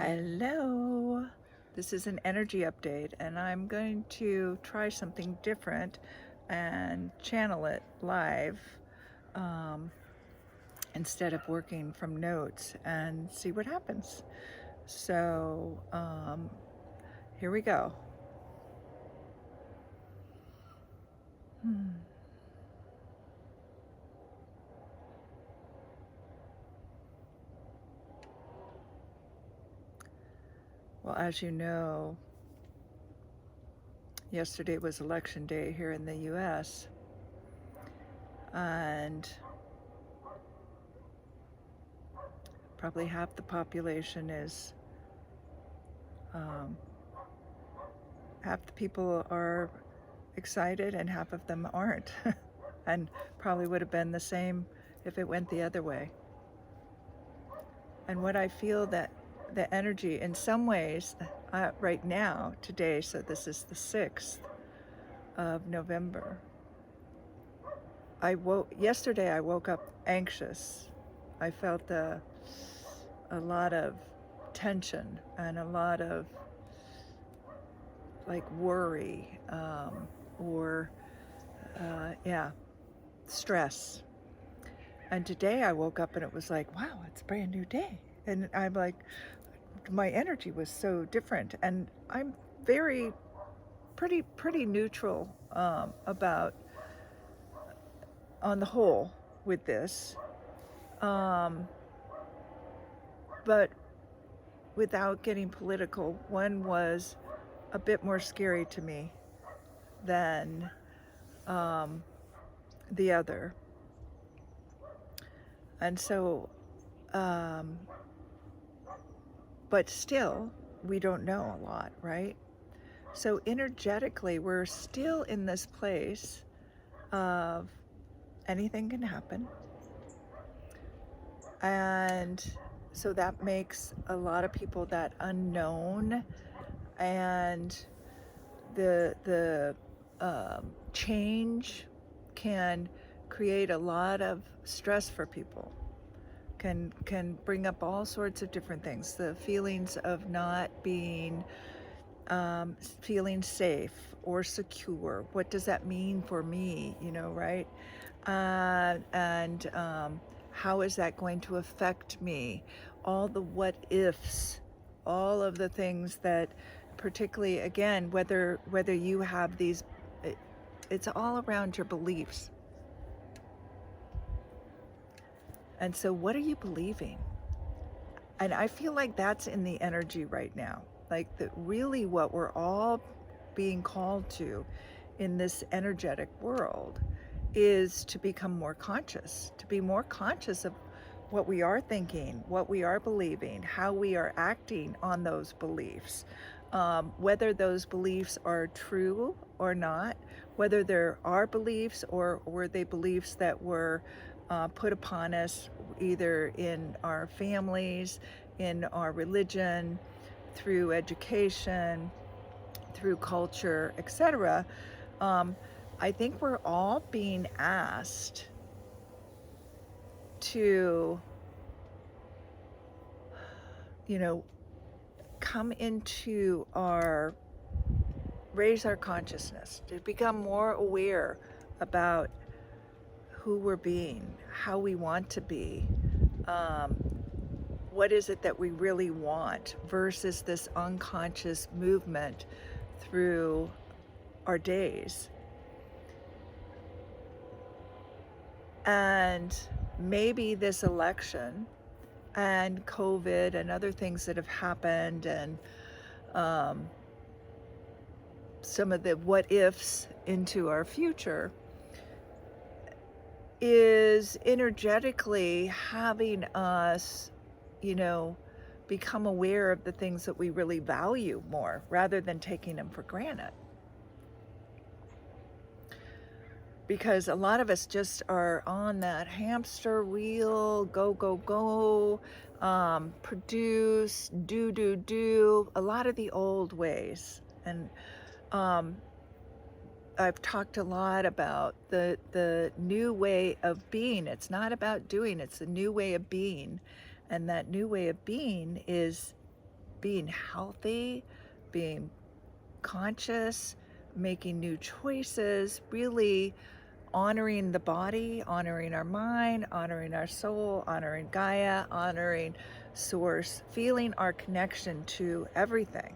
Hello, this is an energy update, and I'm going to try something different and channel it live um, instead of working from notes and see what happens. So here we go. Well, as you know, yesterday was election day here in the US, and probably half the population is half the people are excited and half of them aren't. And probably would have been the same if it went the other way. And what I feel that the energy in some ways right now, today, so this is the 6th of November, yesterday I woke up anxious. I felt a lot of tension and a lot of like worry or stress. And today I woke up and it was like, wow, it's a brand new day. And I'm like, my energy was so different. And I'm pretty neutral about, on the whole, with this. But without getting political, one was a bit more scary to me than the other. And so, but still, we don't know a lot, right? So energetically, we're still in this place of anything can happen. And so that makes a lot of people that unknown, and the change can create a lot of stress for people, can bring up all sorts of different things. The feelings of not being feeling safe or secure. What does that mean for me, right? And how is that going to affect me? All the what ifs, all of the things that, particularly again, whether you have these, it's all around your beliefs. And so what are you believing? And I feel like that's in the energy right now. Like that really what we're all being called to in this energetic world is to become more conscious, to be more conscious of what we are thinking, what we are believing, how we are acting on those beliefs, whether those beliefs are true or not, whether there are beliefs or were they beliefs that were put upon us either in our families, in our religion, through education, through culture, etc. I think we're all being asked to, come into raise our consciousness, to become more aware about who we're being, how we want to be, what is it that we really want versus this unconscious movement through our days. And maybe this election and COVID and other things that have happened, and some of the what ifs into our future, is energetically having us, become aware of the things that we really value more rather than taking them for granted. Because a lot of us just are on that hamster wheel, go, go, go, produce, do, a lot of the old ways. And I've talked a lot about the new way of being. It's not about doing, it's the new way of being. And that new way of being is being healthy, being conscious, making new choices, really honoring the body, honoring our mind, honoring our soul, honoring Gaia, honoring source, feeling our connection to everything.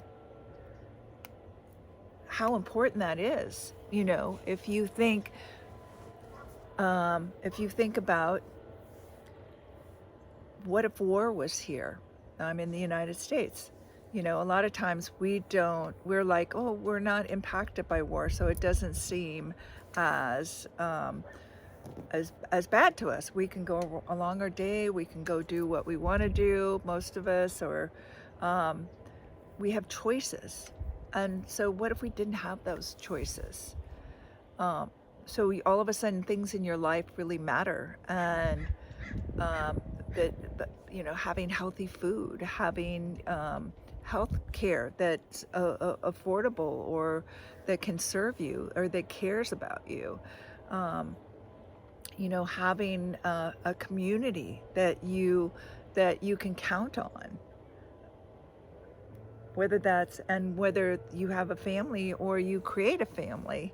How important that is, you know, if you think about, what if war was here? I'm in the United States. You know, a lot of times we're like, oh, we're not impacted by war, so it doesn't seem as bad to us. We can go along our day, we can go do what we want to do, most of us, or we have choices. And so what if we didn't have those choices? So all of a sudden things in your life really matter, and you know, having healthy food, having health care that's affordable, or that can serve you, or that cares about you. You know, having a community that you can count on, whether you have a family or you create a family,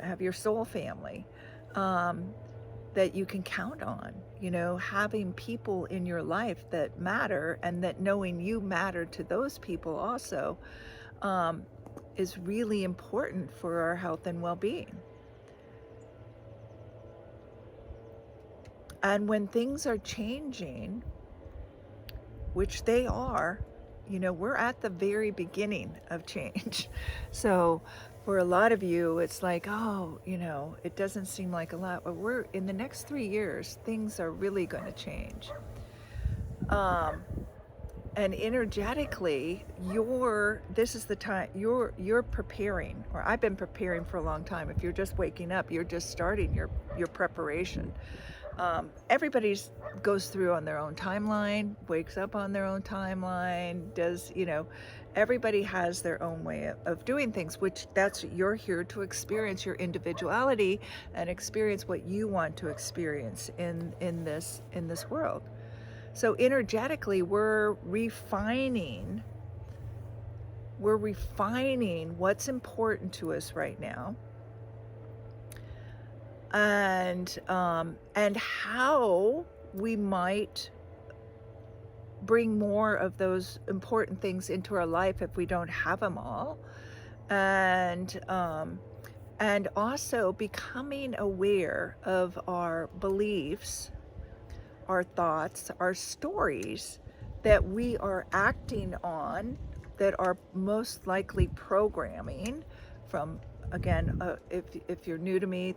have your soul family, that you can count on. You know, having people in your life that matter, and that knowing you matter to those people also, is really important for our health and well-being. And when things are changing, which they are, you know, we're at the very beginning of change. So for a lot of you, it's like, oh, you know, it doesn't seem like a lot, but we're in the next 3 years, things are really going to change. And energetically, this is the time you're preparing, or I've been preparing for a long time. If you're just waking up, you're just starting your preparation. Everybody goes through on their own timeline, wakes up on their own timeline, does, you know, everybody has their own way of doing things, which you're here to experience your individuality and experience what you want to experience in this world. So energetically, we're refining what's important to us right now, and how we might bring more of those important things into our life if we don't have them all, and also becoming aware of our beliefs, our thoughts, our stories that we are acting on, that are most likely programming from, again, if you're new to me,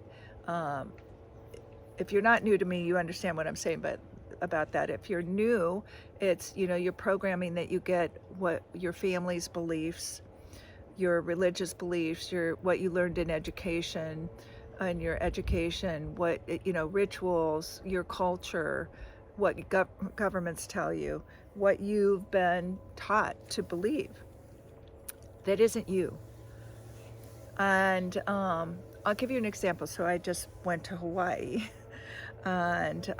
if you're not new to me, you understand what I'm saying, but about that. If you're new, it's, you know, your programming that you get, what your family's beliefs, your religious beliefs, what you learned in education, and your education, what, you know, rituals, your culture, what governments tell you, what you've been taught to believe. That isn't you. And I'll give you an example. So I just went to Hawaii, and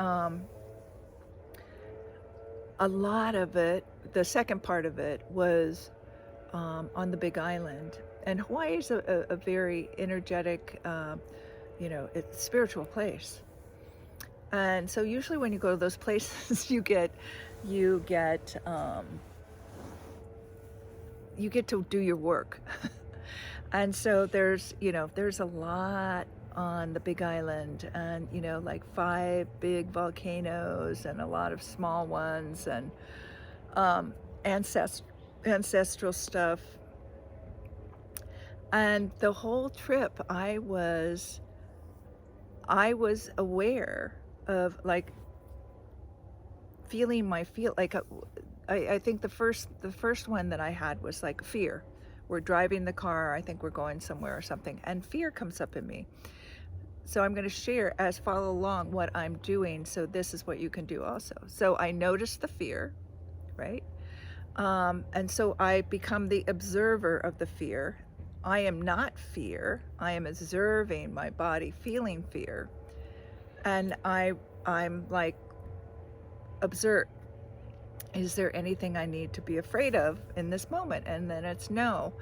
a lot of it, the second part of it, was on the Big Island. And Hawaii is a very energetic, you know, it's a spiritual place. And so usually when you go to those places, you get to do your work. And so there's a lot on the Big Island, and, you know, like 5 big volcanoes and a lot of small ones, and ancestral stuff. And the whole trip, I was aware of, like, feeling like I think the first one that I had was like fear. We're driving the car, I think we're going somewhere or something, and fear comes up in me. So I'm going to share, follow along what I'm doing, so this is what you can do also. So I noticed the fear, right? And so I become the observer of the fear. I am not fear. I am observing my body feeling fear. And I'm like, observe. Is there anything I need to be afraid of in this moment? And then it's no.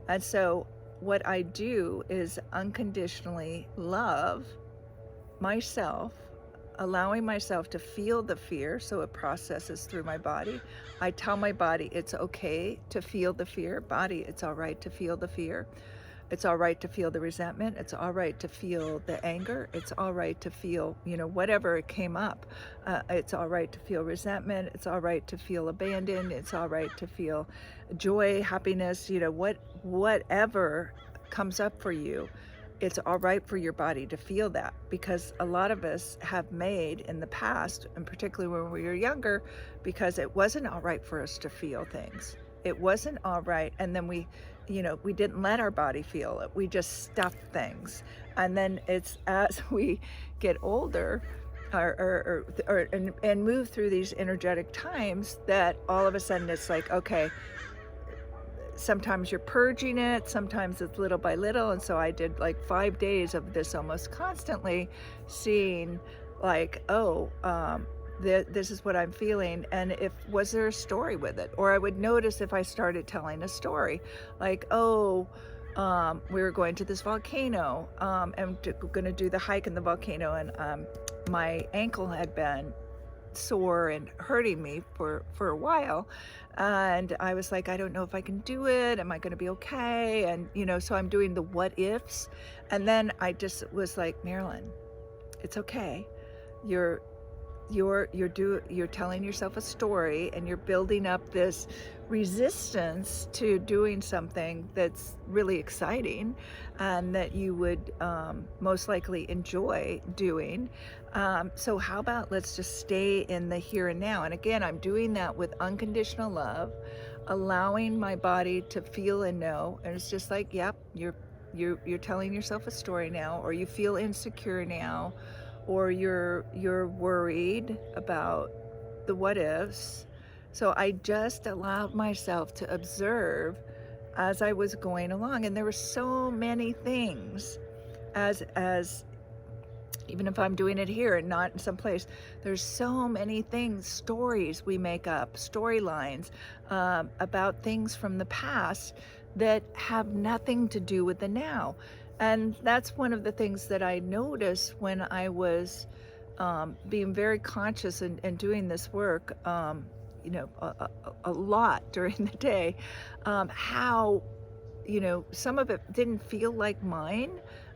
And so what I do is unconditionally love myself, allowing myself to feel the fear so it processes through my body. I tell my body it's okay to feel the fear. Body, it's all right to feel the fear. It's all right to feel the resentment. It's all right to feel the anger. It's all right to feel, whatever it came up. It's all right to feel resentment. It's all right to feel abandoned. It's all right to feel joy, happiness, whatever comes up for you. It's all right for your body to feel that, because a lot of us have made in the past, and particularly when we were younger, because it wasn't all right for us to feel things. It wasn't all right. And then we didn't let our body feel it. We just stuffed things. And then it's as we get older and move through these energetic times that all of a sudden it's like, okay, sometimes you're purging it, sometimes it's little by little. And so I did like 5 days of this almost constantly, seeing like, this is what I'm feeling, and was there a story with it? Or I would notice if I started telling a story, like, we were going to this volcano, and going to do the hike in the volcano, and my ankle had been sore and hurting me for a while, and I was like, I don't know if I can do it. Am I going to be okay? And so I'm doing the what ifs, and then I just was like, Marilyn, it's okay. You're telling yourself a story, and you're building up this resistance to doing something that's really exciting and that you would most likely enjoy doing. So how about let's just stay in the here and now? And again, I'm doing that with unconditional love, allowing my body to feel and know. And it's just like, yep, you're telling yourself a story now, or you feel insecure now, or you're worried about the what ifs. So I just allowed myself to observe as I was going along, and there were so many things, as even if I'm doing it here and not in some place, there's so many things, stories we make up, storylines about things from the past that have nothing to do with the now. And that's one of the things that I noticed when I was being very conscious and doing this work, a lot during the day, how, some of it didn't feel like mine.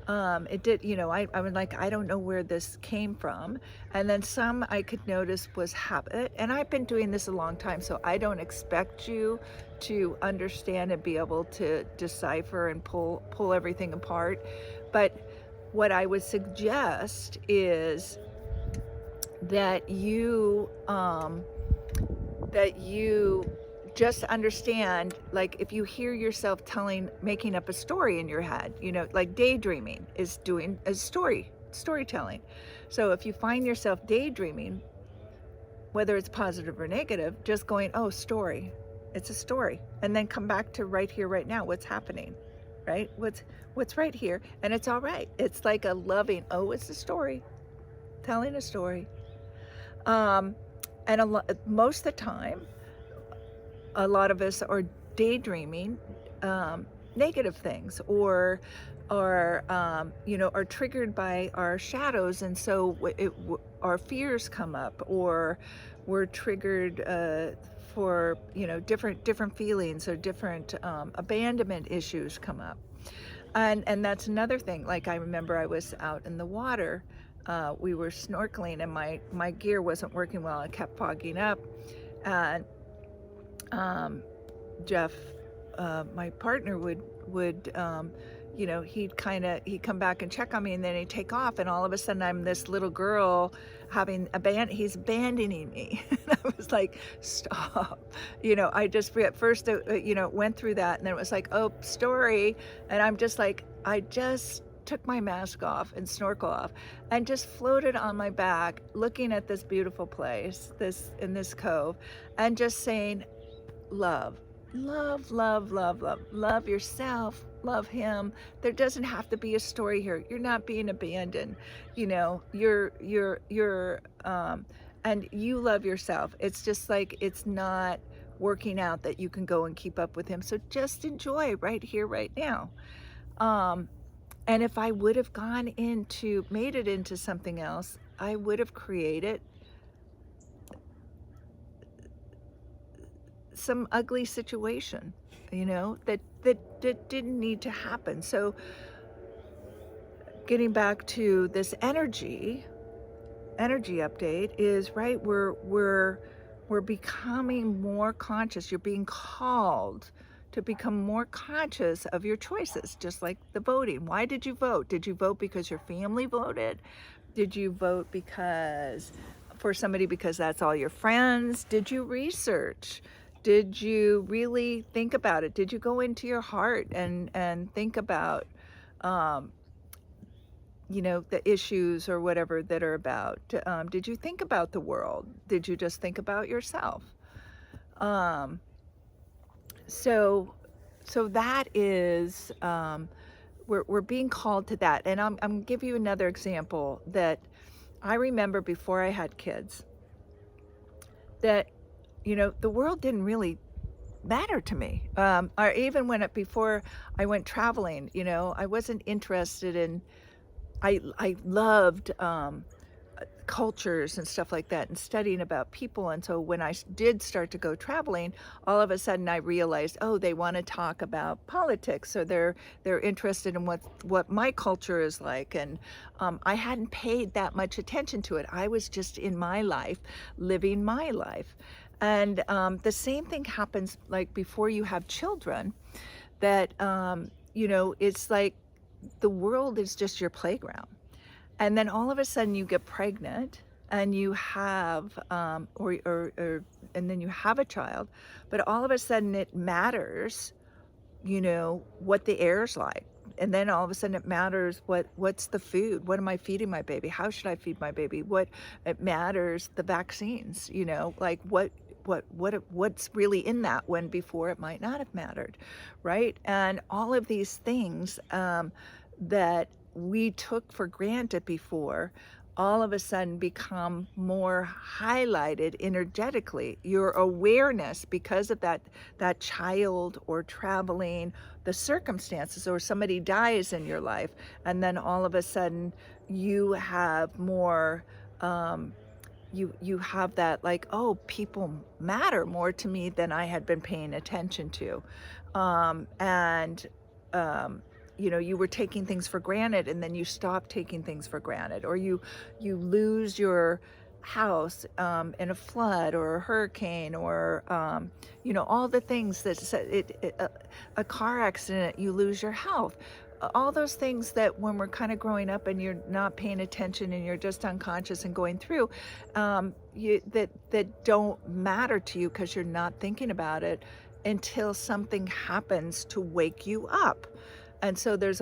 It did, I was like, I don't know where this came from. And then some I could notice was habit. And I've been doing this a long time, so I don't expect you to understand and be able to decipher and pull everything apart. But what I would suggest is that you just understand, like, if you hear yourself making up a story in your head, like daydreaming is doing a storytelling. So if you find yourself daydreaming, whether it's positive or negative, just going, oh, story, it's a story, and then come back to right here, right now, what's happening, right? What's right here, and it's all right. It's like a loving, it's a story, telling a story. And most of the time, a lot of us are daydreaming negative things, or are triggered by our shadows, and so our fears come up, or we're triggered for different feelings, or different abandonment issues come up. And that's another thing. Like, I remember I was out in the water, we were snorkeling, and my gear wasn't working well. It kept fogging up, and Jeff, my partner, would he'd come back and check on me, and then he'd take off, and all of a sudden I'm this little girl he's abandoning me. And I was like, stop. I just, at first, went through that, and then it was like, oh, story. And I'm just like, I just took my mask off and snorkel off and just floated on my back, looking at this beautiful place, in this cove, and just saying, love yourself, love him. There doesn't have to be a story here. You're not being abandoned. You're and you love yourself. It's just like it's not working out that you can go and keep up with him. So just enjoy right here, right now. Um, and if I would have made it into something else, I would have created some ugly situation, that didn't need to happen. So getting back to this energy update is right. We're becoming more conscious. You're being called to become more conscious of your choices, just like the voting. Why did you vote? Did you vote because your family voted? Did you vote for somebody because that's all your friends? Did you research? Did you really think about it? Did you go into your heart and think about the issues or whatever that are about? Did you think about the world? Did you just think about yourself? Um, so, so that is, we're being called to that. And I'm gonna give you another example that I remember before I had kids, that, the world didn't really matter to me. Or even before I went traveling, I wasn't interested in, I loved cultures and stuff like that and studying about people. And so when I did start to go traveling, all of a sudden I realized, oh, they want to talk about politics, or they're interested in what my culture is like. And I hadn't paid that much attention to it. I was just in my life, living my life. And the same thing happens like before you have children, that it's like the world is just your playground. And then all of a sudden you get pregnant and you have, and then you have a child, but all of a sudden it matters, what the air's like. And then all of a sudden it matters what's the food? What am I feeding my baby? How should I feed my baby? It matters the vaccines, like what's really in that, when before it might not have mattered, right? And all of these things that we took for granted before all of a sudden become more highlighted energetically. Your awareness, because of that child or traveling, the circumstances, or somebody dies in your life, and then all of a sudden you have more, you have that, like, oh, people matter more to me than I had been paying attention to. And you were taking things for granted, and then you stop taking things for granted, or you lose your house in a flood or a hurricane, or all the things that a car accident, you lose your health. All those things that when we're kind of growing up and you're not paying attention and you're just unconscious and going through, that don't matter to you because you're not thinking about it until something happens to wake you up. And so there's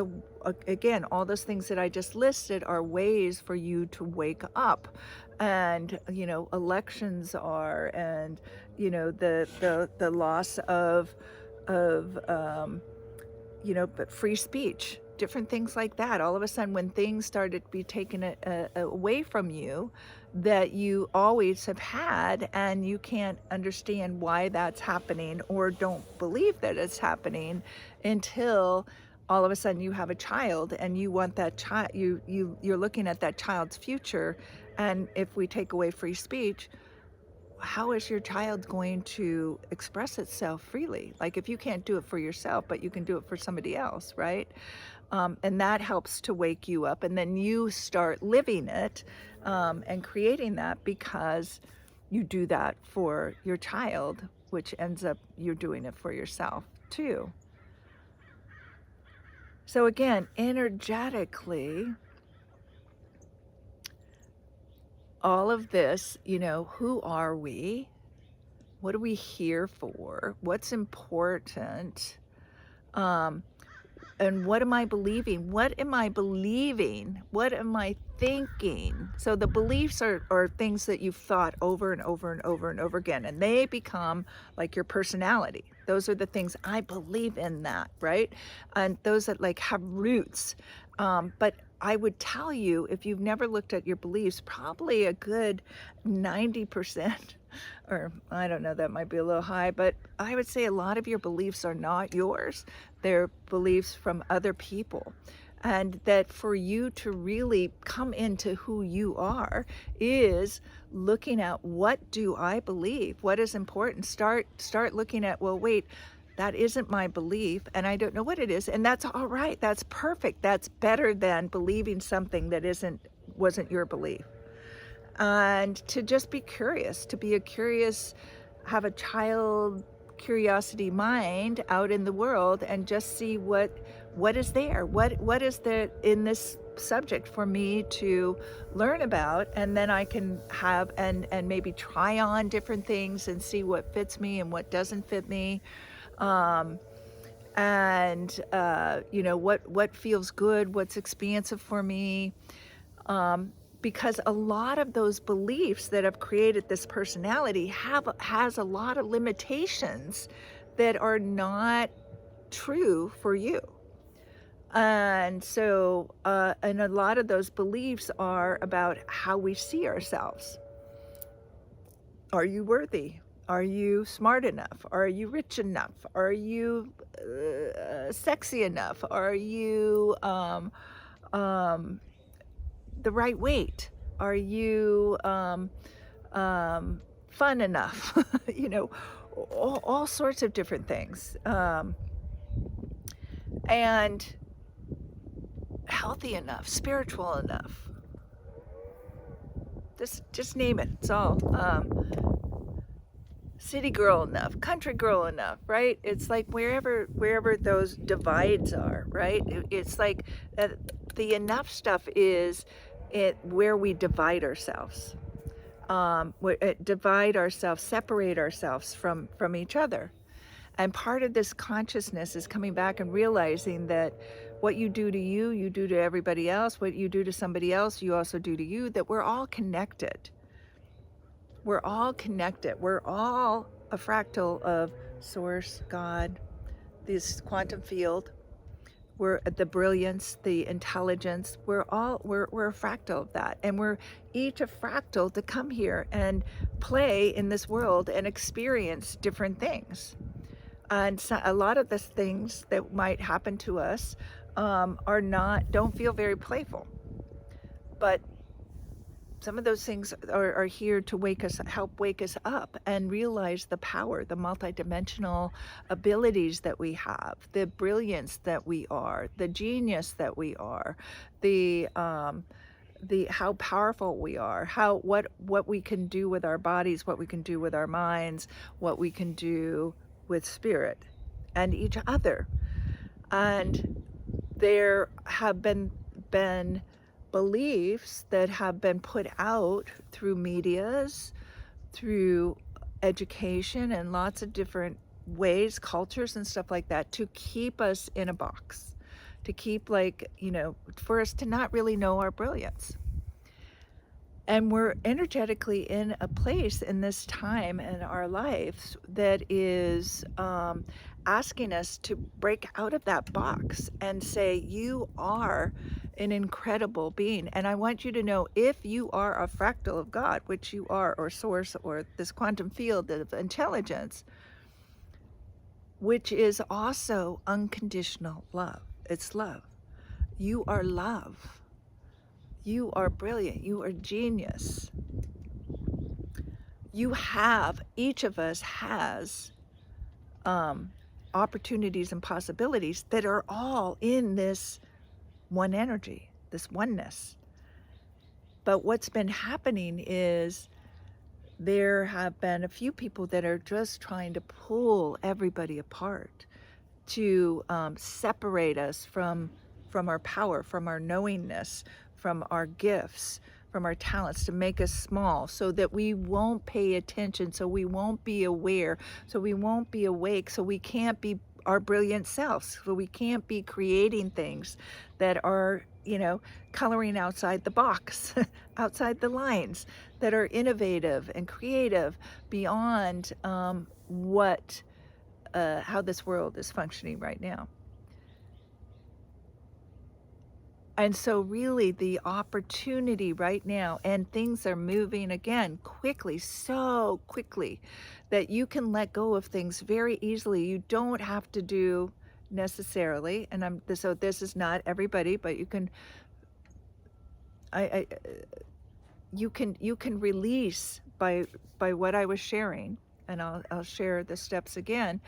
again, all those things that I just listed are ways for you to wake up. And, elections are, and, the loss of, but free speech, different things like that. All of a sudden, when things started to be taken away from you that you always have had, and you can't understand why that's happening, or don't believe that it's happening, until all of a sudden you have a child and you want that child, you're looking at that child's future. And if we take away free speech, how is your child going to express itself freely? Like, if you can't do it for yourself, but you can do it for somebody else, right? And that helps to wake you up, and then you start living it and creating that, because you do that for your child, which ends up you're doing it for yourself too. So again, energetically, all of this, who are we? What are we here for? What's important? And what am I believing? What am I believing? What am I thinking? So the beliefs are things that you've thought over and over and over and over again, and they become like your personality. Those are the things, I believe in that, right? And those that like have roots. But I would tell you, if you've never looked at your beliefs, probably a good 90%, or I don't know, that might be a little high, but I would say a lot of your beliefs are not yours. They're beliefs from other people. And that for you to really come into who you are is looking at, what do I believe? What is important? Start looking at, well, wait, that isn't my belief and I don't know what it is, and that's all right. That's perfect. That's better than believing something that wasn't your belief. And to just be curious, to be a curious, have a child curiosity mind out in the world, and just see what is there, what is there in this subject for me to learn about, and then I can have and maybe try on different things and see what fits me and what doesn't fit me. um, and what feels good, what's expansive for me. um, because a lot of those beliefs that have created this personality has a lot of limitations that are not true for you. And so and a lot of those beliefs are about how we see ourselves. Are you worthy? Are you smart enough? Are you rich enough? Are you sexy enough? Are you um, the right weight? Are you fun enough? you know, all sorts of different things. And healthy enough, spiritual enough. Just name it. It's all. City girl enough, country girl enough, right? It's like wherever those divides are, right? It's like the enough stuff is where we divide ourselves, divide ourselves, separate ourselves from each other. And part of this consciousness is coming back and realizing that what you do to you, you do to everybody else. What you do to somebody else, you also do to you. That we're all connected. We're all connected. We're all a fractal of Source, God, this quantum field. We're the brilliance, the intelligence. We're a fractal of that, and we're each a fractal to come here and play in this world and experience different things. And so a lot of the things that might happen to us don't feel very playful, but some of those things are here to help wake us up and realize the power, the multidimensional abilities that we have, the brilliance that we are, the genius that we are, the how powerful we are, what we can do with our bodies, what we can do with our minds, what we can do with spirit and each other. And there have been beliefs that have been put out through medias, through education, and lots of different ways, cultures and stuff like that, to keep us in a box, to keep, for us to not really know our brilliance. And we're energetically in a place in this time in our lives that is asking us to break out of that box and say, you are an incredible being. And I want you to know, if you are a fractal of God, which you are, or source, or this quantum field of intelligence, which is also unconditional love. It's love. You are love. You are brilliant. You are genius. Each of us has opportunities and possibilities that are all in this one energy, this oneness. But what's been happening is there have been a few people that are just trying to pull everybody apart, to separate us from our power, from our knowingness, from our gifts, from our talents, to make us small, so that we won't pay attention, so we won't be aware, so we won't be awake, so we can't be our brilliant selves, so we can't be creating things that are, coloring outside the box, outside the lines, that are innovative and creative beyond how this world is functioning right now. And so really the opportunity right now, and things are moving again quickly, so quickly, that you can let go of things very easily. You don't have to do necessarily, and so this is not everybody, but you can, I you can release by what I was sharing, and I'll share the steps again.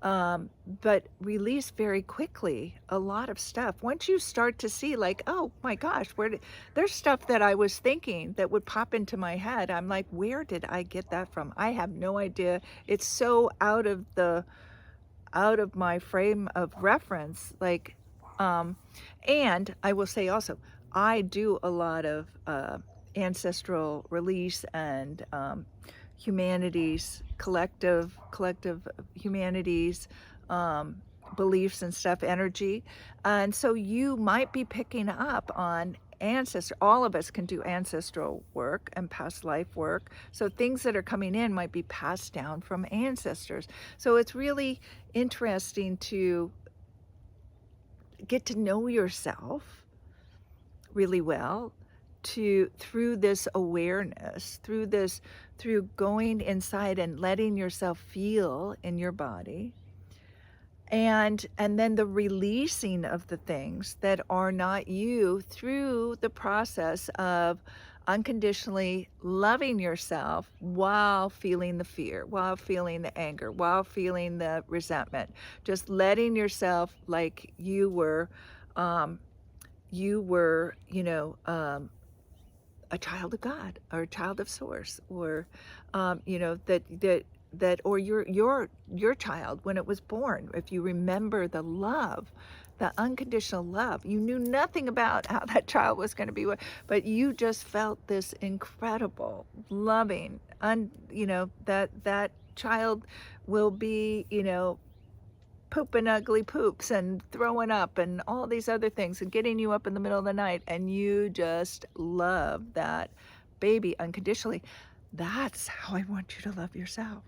But release very quickly a lot of stuff. Once you start to see, like, oh my gosh, there's stuff that I was thinking that would pop into my head. I'm like, where did I get that from? I have no idea. It's so out of my frame of reference. Like, and I will say also, I do a lot of ancestral release and humanities, collective humanities, beliefs and stuff, energy. And so you might be picking up on all of us can do ancestral work and past life work. So things that are coming in might be passed down from ancestors. So it's really interesting to get to know yourself really well, through this awareness, through going inside and letting yourself feel in your body, and then the releasing of the things that are not you, through the process of unconditionally loving yourself while feeling the fear, while feeling the anger, while feeling the resentment, just letting yourself, like you were, a child of God or a child of Source, or or your child when it was born. If you remember the love, the unconditional love, you knew nothing about how that child was going to be, but you just felt this incredible loving, that child will be, pooping ugly poops and throwing up and all these other things and getting you up in the middle of the night, and you just love that baby unconditionally. That's how I want you to love yourself.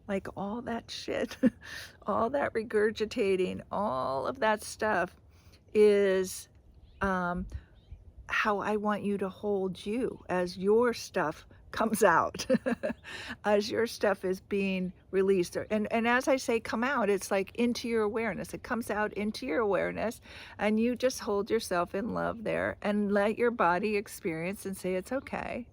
Like all that shit, all that regurgitating, all of that stuff is how I want you to hold you as your stuff comes out, as your stuff is being released. And as I say, come out, it's like into your awareness. It comes out into your awareness, and you just hold yourself in love there and let your body experience and say it's okay.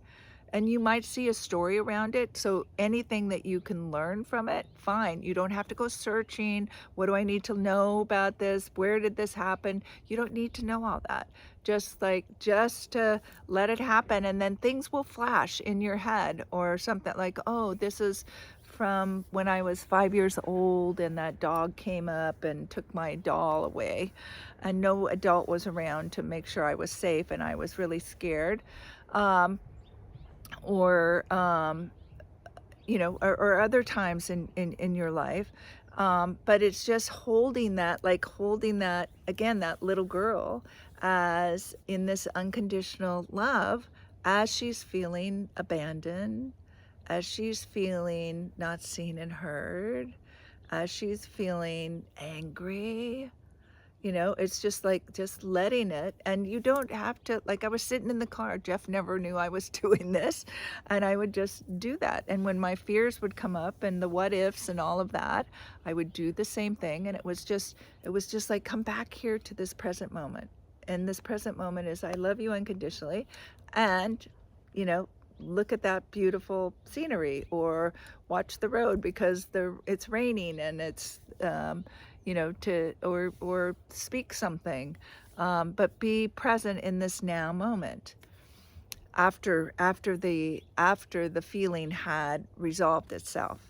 And you might see a story around it. So anything that you can learn from it, fine. You don't have to go searching. What do I need to know about this? Where did this happen? You don't need to know all that. Just to let it happen. And then things will flash in your head, or something like, oh, this is from when I was 5 years old and that dog came up and took my doll away, and no adult was around to make sure I was safe, and I was really scared. Or or other times in your life. But it's just holding that, again, that little girl, as in this unconditional love, as she's feeling abandoned, as she's feeling not seen and heard, as she's feeling angry. It's just letting it. And you don't have to, like, I was sitting in the car, Jeff never knew I was doing this, and I would just do that. And when my fears would come up and the what ifs and all of that, I would do the same thing. And it was just like, come back here to this present moment. And this present moment is, I love you unconditionally. And, look at that beautiful scenery, or watch the road because it's raining, and it's, or speak something, but be present in this now moment. After the feeling had resolved itself,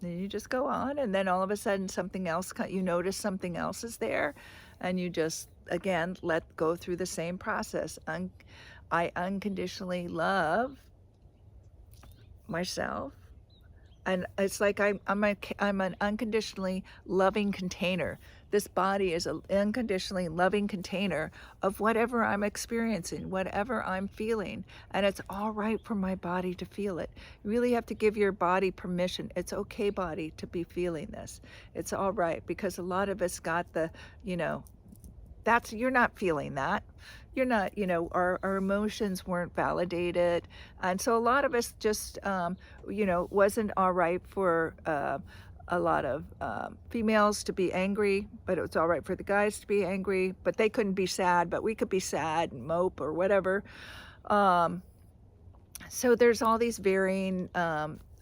then you just go on, and then all of a sudden something else, you notice something else is there, and you just again let go through the same process. I unconditionally love myself. And it's like I'm an unconditionally loving container. This body is an unconditionally loving container of whatever I'm experiencing, whatever I'm feeling. And it's all right for my body to feel it. You really have to give your body permission. It's okay, body, to be feeling this. It's all right, because a lot of us got that that's, you're not feeling that. You're not, our emotions weren't validated. And so a lot of us just, wasn't all right for a lot of females to be angry, but it was all right for the guys to be angry, but they couldn't be sad, but we could be sad and mope or whatever. So there's all these varying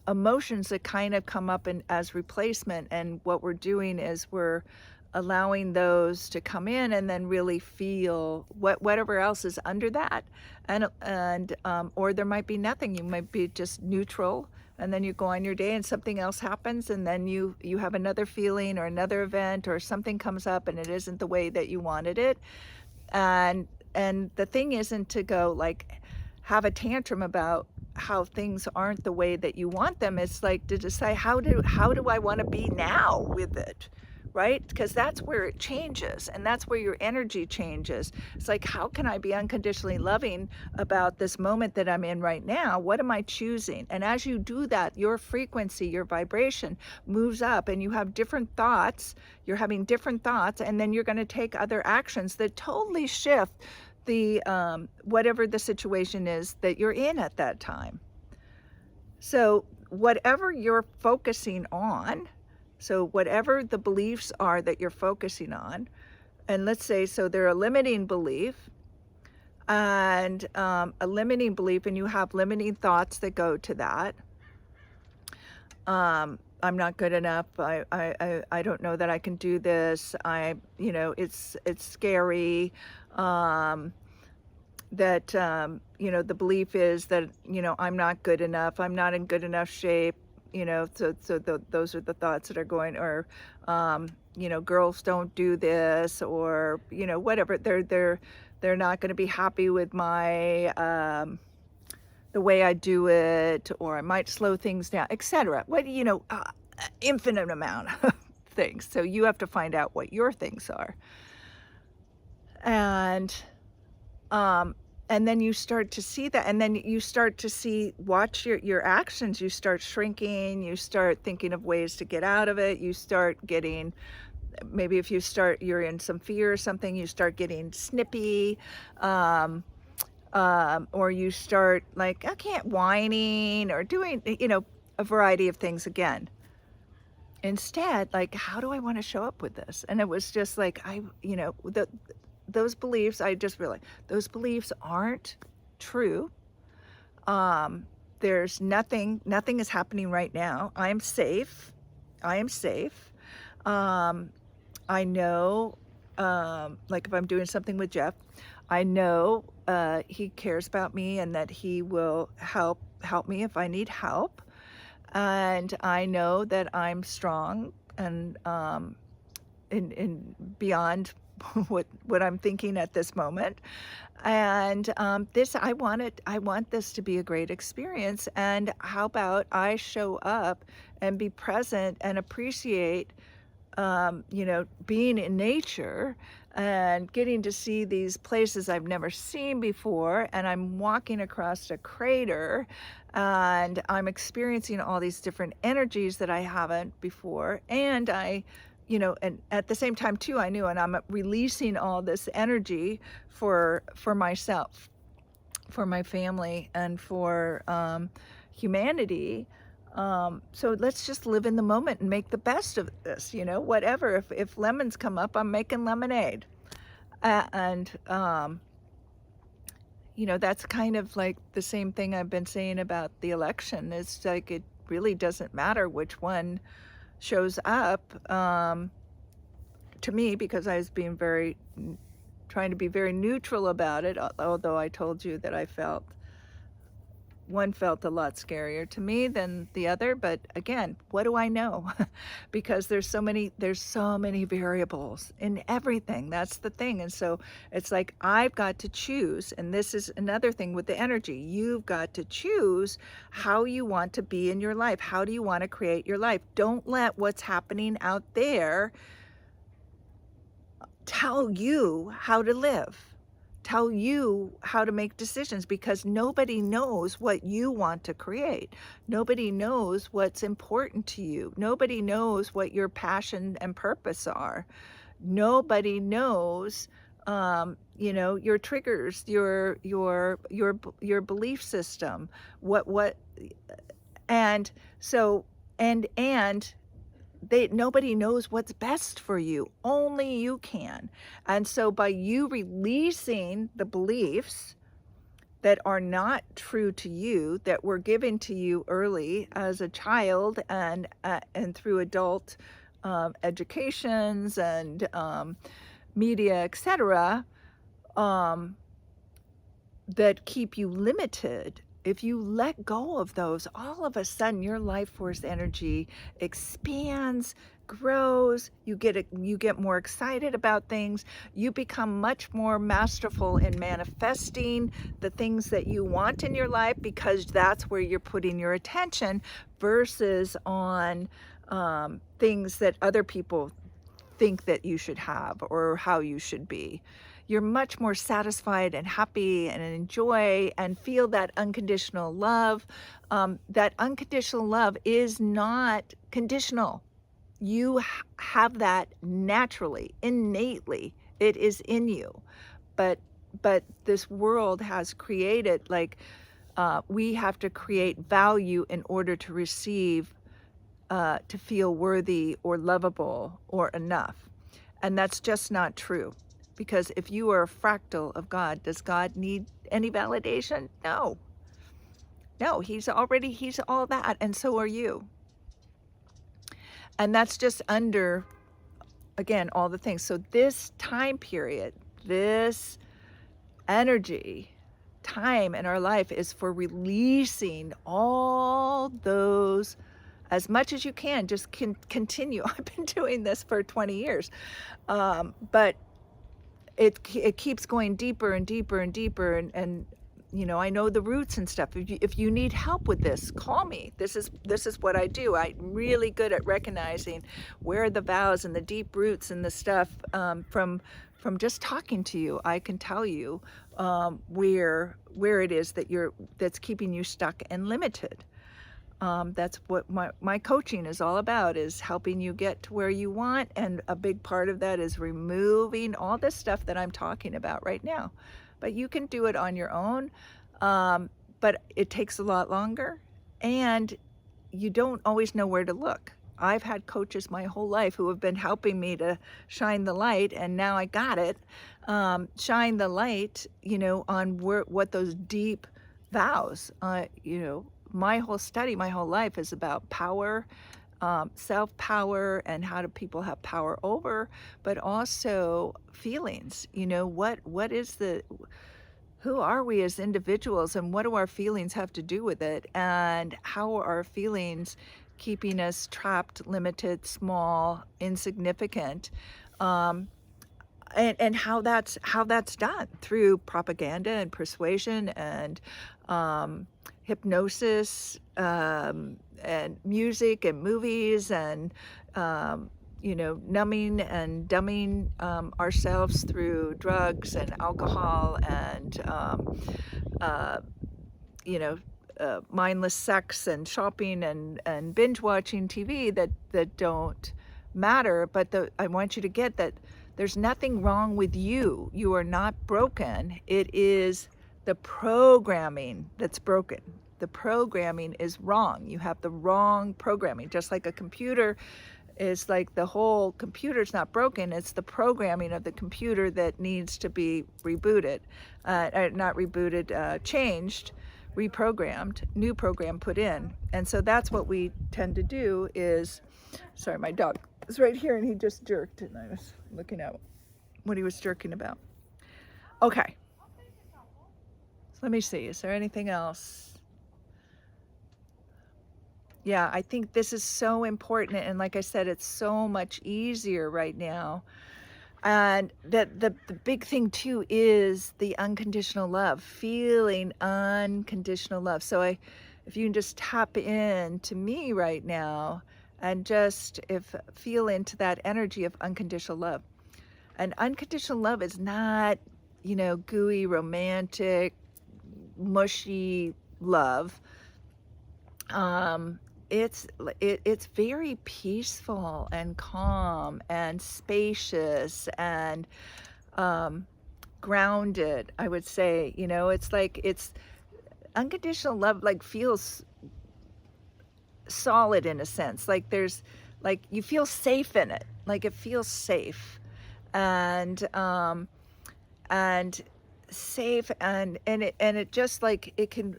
emotions that kind of come up as replacement, and what we're doing is we're allowing those to come in and then really feel whatever else is under that, and or there might be nothing. You might be just neutral, and then you go on your day and something else happens, and then you have another feeling or another event or something comes up and it isn't the way that you wanted it. And the thing isn't to go like have a tantrum about how things aren't the way that you want them. It's like to decide, how do I want to be now with it, right? Because that's where it changes, and that's where your energy changes. It's like, how can I be unconditionally loving about this moment that I'm in right now? What am I choosing? And as you do that, your frequency, your vibration moves up, and you have different thoughts. You're having different thoughts, and then you're going to take other actions that totally shift the whatever the situation is that you're in at that time. So whatever you're focusing on, so whatever the beliefs are that you're focusing on, and let's say, so they're a limiting belief, and and you have limiting thoughts that go to that. I'm not good enough. I don't know that I can do this. It's scary. That the belief is that I'm not good enough. I'm not in good enough shape. Those are the thoughts that are going, or girls don't do this, or whatever. They're not going to be happy with my the way I do it, or I might slow things down, etc. Infinite amount of things. So you have to find out what your things are, and then you start to see that, and then you start to watch your actions. You start shrinking, you start thinking of ways to get out of it. You start getting, maybe if you're in some fear or something, you start getting snippy, or you start like, I can't, whining or doing, a variety of things again. Instead, like, how do I want to show up with this? And it was just like, those beliefs, I just realized those beliefs aren't true. There's nothing is happening right now. I am safe. I know, like if I'm doing something with Jeff, I know he cares about me and that he will help me if I need help. And I know that I'm strong and in beyond what I'm thinking at this moment. And I want this to be a great experience. And how about I show up and be present and appreciate being in nature and getting to see these places I've never seen before. And I'm walking across a crater and I'm experiencing all these different energies that I haven't before. And and at the same time too, I knew, and I'm releasing all this energy for myself, for my family, and for humanity. So let's just live in the moment and make the best of this, whatever. If lemons come up, I'm making lemonade. That's kind of like the same thing I've been saying about the election. It's like, it really doesn't matter which one shows up to me, because I was trying to be very neutral about it, although I told you that one felt a lot scarier to me than the other. But again, what do I know? Because there's so many variables in everything. That's the thing. And so it's like, I've got to choose, and this is another thing with the energy. You've got to choose how you want to be in your life. How do you want to create your life? Don't let what's happening out there tell you how to live, tell you how to make decisions, because nobody knows what you want to create. Nobody knows what's important to you. Nobody knows what your passion and purpose are. Nobody knows you know, your triggers, your belief system, what, and so, and they nobody knows what's best for you. Only you can. And so by you releasing the beliefs that are not true to you, that were given to you early as a child and through adult educations and media, etc., um, that keep you limited, if you let go of those, all of a sudden your life force energy expands, grows, you get more excited about things, you become much more masterful in manifesting the things that you want in your life, because that's where you're putting your attention versus on things that other people think that you should have or how you should be. You're much more satisfied and happy and enjoy and feel that unconditional love. That unconditional love is not conditional. You have that naturally, innately. It is in you. But this world has created, like, we have to create value in order to receive, to feel worthy or lovable or enough. And that's just not true. Because if you are a fractal of God, does God need any validation? No. No, he's all that, and so are you. And that's just under, again, all the things. So this time period, this energy, time in our life is for releasing all those as much as you can. Just continue. I've been doing this for 20 years. But it keeps going deeper and deeper and deeper. And you know, I know the roots and stuff. If you need help with this, call me. This is what I do. I'm really good at recognizing where the vows and the deep roots and the stuff, from just talking to you. I can tell you where it is that's keeping you stuck and limited. That's what my coaching is all about, is helping you get to where you want. And a big part of that is removing all this stuff that I'm talking about right now. But you can do it on your own. But it takes a lot longer, and you don't always know where to look. I've had coaches my whole life who have been helping me to shine the light, and now I got it. Shine the light, you know, on what those deep vows, you know, my whole study, my whole life is about power, self-power, and how do people have power over, but also feelings. You know, who are we as individuals, and what do our feelings have to do with it, and how are our feelings keeping us trapped, limited, small, insignificant, and how that's done through propaganda and persuasion and hypnosis, and music and movies, and you know, numbing and dumbing ourselves through drugs and alcohol and you know, mindless sex and shopping and binge watching TV that don't matter. But I want you to get that there's nothing wrong with you. You are not broken. It is the programming that's broken. The programming is wrong. You have the wrong programming. Just like a computer is, like, the whole computer's not broken. It's the programming of the computer that needs to be rebooted. Not rebooted, changed, reprogrammed, new program put in. And so that's what we tend to do is, sorry, my dog is right here and he just jerked and I was looking at what he was jerking about. Okay. So let me see, is there anything else? Yeah, I think this is so important. And like I said, it's so much easier right now. And the big thing too is the unconditional love, feeling unconditional love. So if you can just tap in to me right now and just feel into that energy of unconditional love. And unconditional love is not, you know, gooey, romantic, mushy love. It's very peaceful and calm and spacious and grounded, I would say. You know, it's like it's unconditional love, like feels solid in a sense. Like there's like you feel safe in it. Like it feels safe. And safe, and it just like it can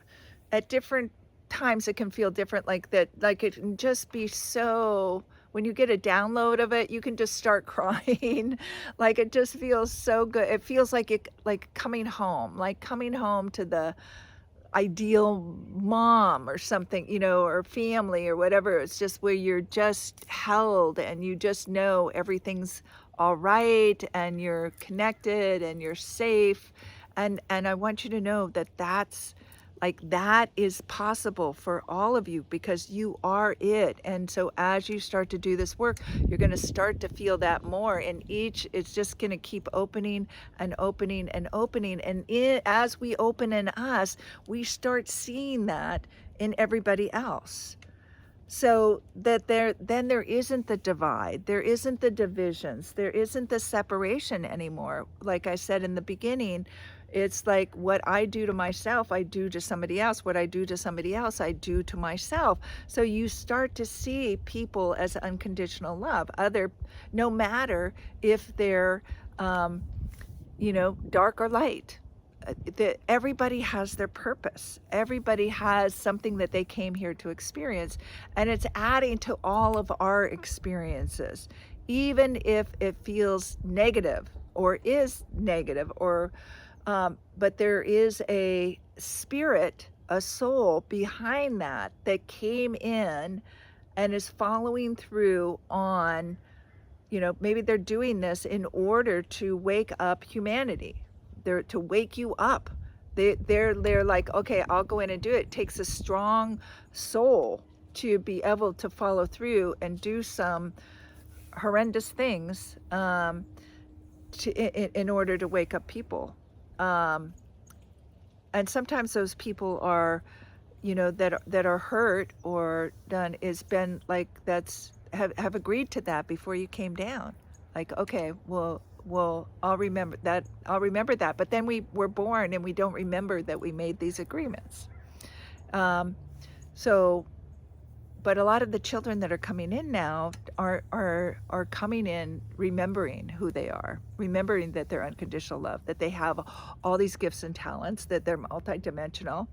at different times it can feel different, like that, like it can just be so, when you get a download of it you can just start crying. Like it just feels so good. It feels like it, like coming home to the ideal mom or something, you know, or family or whatever. It's just where you're just held and you just know everything's all right and you're connected and you're safe. And I want you to know that that's like, that is possible for all of you because you are it. And so as you start to do this work, you're going to start to feel that more, and each, it's just going to keep opening and opening and opening. And as we open in us, we start seeing that in everybody else. So that there isn't the divide, there isn't the divisions, there isn't the separation anymore. Like I said in the beginning, it's like what I do to myself, I do to somebody else. What I do to somebody else, I do to myself. So you start to see people as unconditional love, no matter if they're, you know, dark or light. Everybody has their purpose. Everybody has something that they came here to experience, and it's adding to all of our experiences, even if it feels negative or is negative, or but there is a spirit, a soul behind that came in and is following through on, you know, maybe they're doing this in order to wake up humanity. They're to wake you up. They're like, okay, I'll go in and do it. It takes a strong soul to be able to follow through and do some horrendous things, in order to wake up people. And sometimes those people are, you know, that are hurt or done, is been like, have agreed to that before you came down. Like, okay, well, I'll remember that. But then we're born and we don't remember that we made these agreements. So, but a lot of the children that are coming in now are coming in remembering who they are, remembering that they're unconditional love, that they have all these gifts and talents, that they're multidimensional,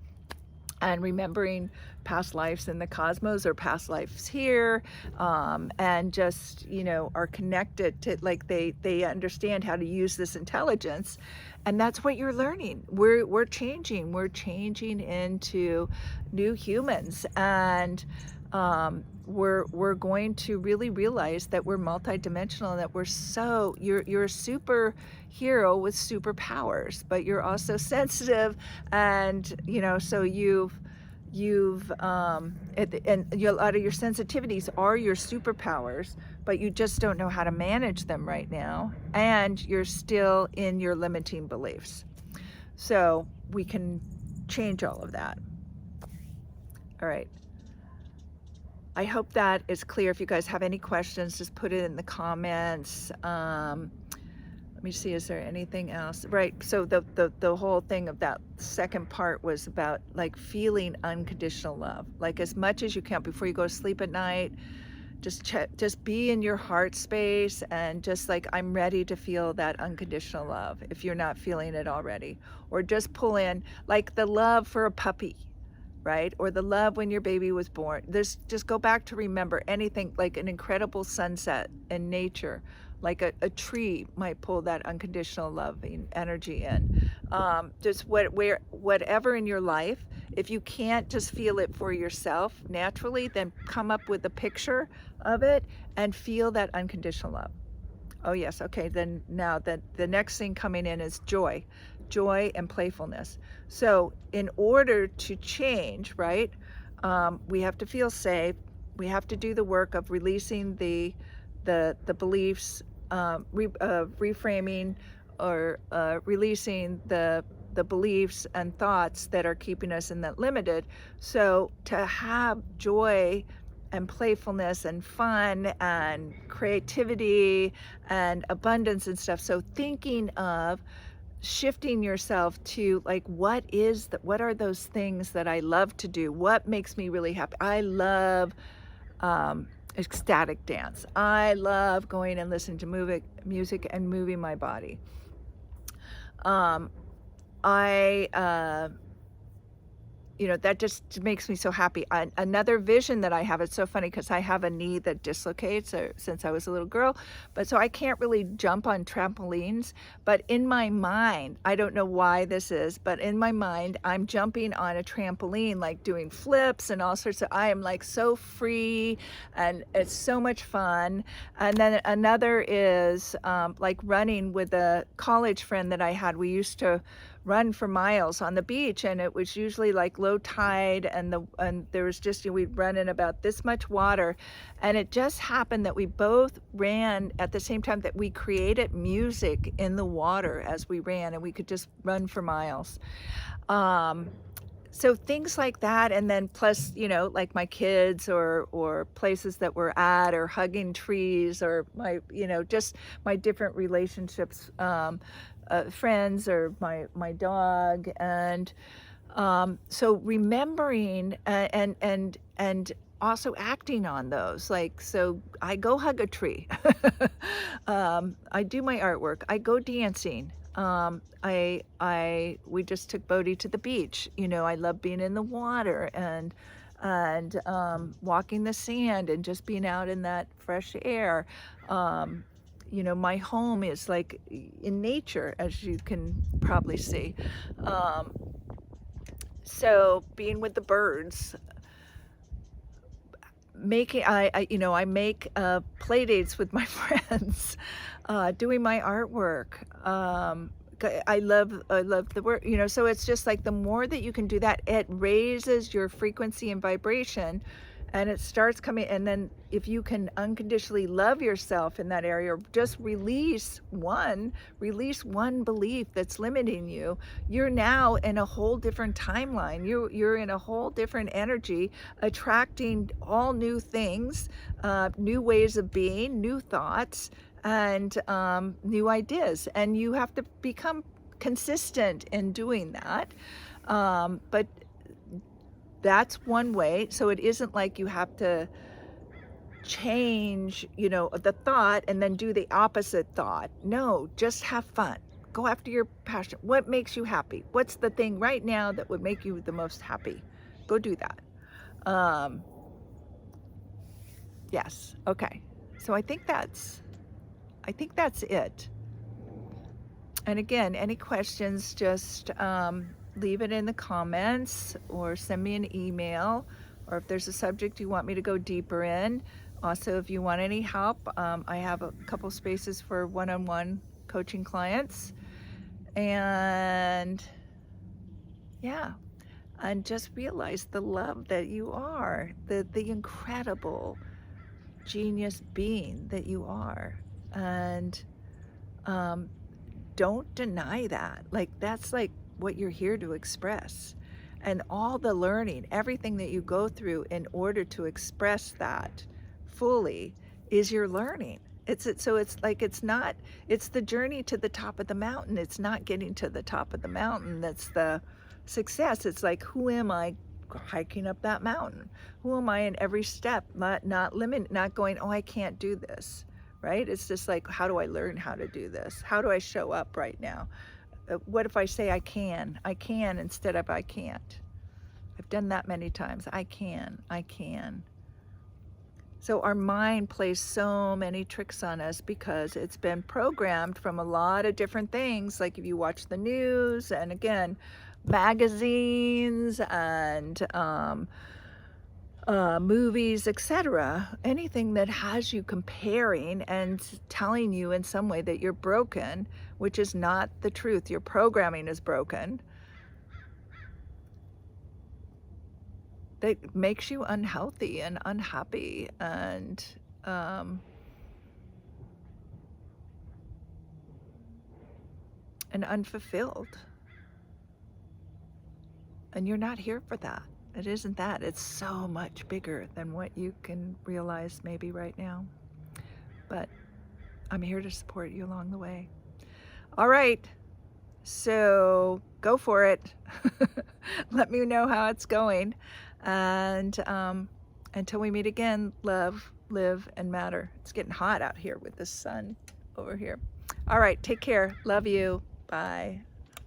and remembering past lives in the cosmos or past lives here, and just, you know, are connected to, like, they understand how to use this intelligence. And that's what you're learning. We're changing into new humans, and we're going to really realize that we're multidimensional, and that you're a superhero with superpowers, but you're also sensitive. And, you know, so and a lot of your sensitivities are your superpowers, but you just don't know how to manage them right now, and you're still in your limiting beliefs. So we can change all of that. All right. I hope that is clear. If you guys have any questions, just put it in the comments. Let me see, is there anything else? Right, so the whole thing of that second part was about, like, feeling unconditional love. Like, as much as you can before you go to sleep at night, just be in your heart space, and just like, I'm ready to feel that unconditional love if you're not feeling it already. Or just pull in, like, the love for a puppy, right? Or the love when your baby was born. Just go back to remember anything, like an incredible sunset in nature, like a tree might pull that unconditional loving energy in. Just whatever in your life, if you can't just feel it for yourself naturally, then come up with a picture of it and feel that unconditional love. Oh yes, okay, then now the next thing coming in is joy and playfulness. So in order to change, right, we have to feel safe. We have to do the work of releasing the beliefs, reframing, or releasing the beliefs and thoughts that are keeping us in that limited. So to have joy and playfulness and fun and creativity and abundance and stuff. So thinking of shifting yourself to like, what are those things that I love to do? What makes me really happy? I love ecstatic dance. I love going and listening to music and moving my body. I that just makes me so happy. Another vision that I have, it's so funny because I have a knee that dislocates since I was a little girl, but so I can't really jump on trampolines. But in my mind, I don't know why this is, but in my mind, I'm jumping on a trampoline, like doing flips and all sorts of, I am like so free and it's so much fun. And then another is like running with a college friend that I had. We used to run for miles on the beach, and it was usually like low tide, and there was just, we'd run in about this much water, and it just happened that we both ran at the same time, that we created music in the water as we ran, and we could just run for miles. So things like that, and then plus, like my kids or places that we're at, or hugging trees, or my, just my different relationships, friends, or my dog. And so remembering and also acting on those, like, so I go hug a tree. I do my artwork, I go dancing. We just took Bodhi to the beach. I love being in the water and walking the sand and just being out in that fresh air. My home is like in nature, as you can probably see. So being with the birds, I make play dates with my friends, doing my artwork. I love the work, so it's just like the more that you can do that, it raises your frequency and vibration, and it starts coming. And then if you can unconditionally love yourself in that area, or just release one belief that's limiting you, you're now in a whole different timeline. You're in a whole different energy, attracting all new things, new ways of being, new thoughts, and new ideas. And you have to become consistent in doing that. But that's one way. So it isn't like you have to change, the thought and then do the opposite thought. No, just have fun. Go after your passion. What makes you happy? What's the thing right now that would make you the most happy? Go do that. Yes. Okay. So I think that's it. And again, any questions, just leave it in the comments or send me an email, or if there's a subject you want me to go deeper in. Also, if you want any help, I have a couple spaces for one-on-one coaching clients. And yeah, and just realize the love that you are, the incredible genius being that you are. And don't deny that. Like, that's like what you're here to express. And all the learning, everything that you go through in order to express that fully is your learning. So it's like, it's the journey to the top of the mountain. It's not getting to the top of the mountain that's the success. It's like, who am I hiking up that mountain? Who am I in every step? Not going, oh, I can't do this. Right? It's just like, how do I learn how to do this? How do I show up right now? What if I say I can instead of I can't? I've done that many times. I can. So our mind plays so many tricks on us because it's been programmed from a lot of different things. Like if you watch the news, and again, magazines and movies, etc., anything that has you comparing and telling you in some way that you're broken, which is not the truth. Your programming is broken. That makes you unhealthy and unhappy and unfulfilled. And you're not here for that. It isn't that. It's so much bigger than what you can realize maybe right now. But I'm here to support you along the way. All right. So go for it. Let me know how it's going. And until we meet again, love, live, and matter. It's getting hot out here with the sun over here. All right, take care. Love you. Bye.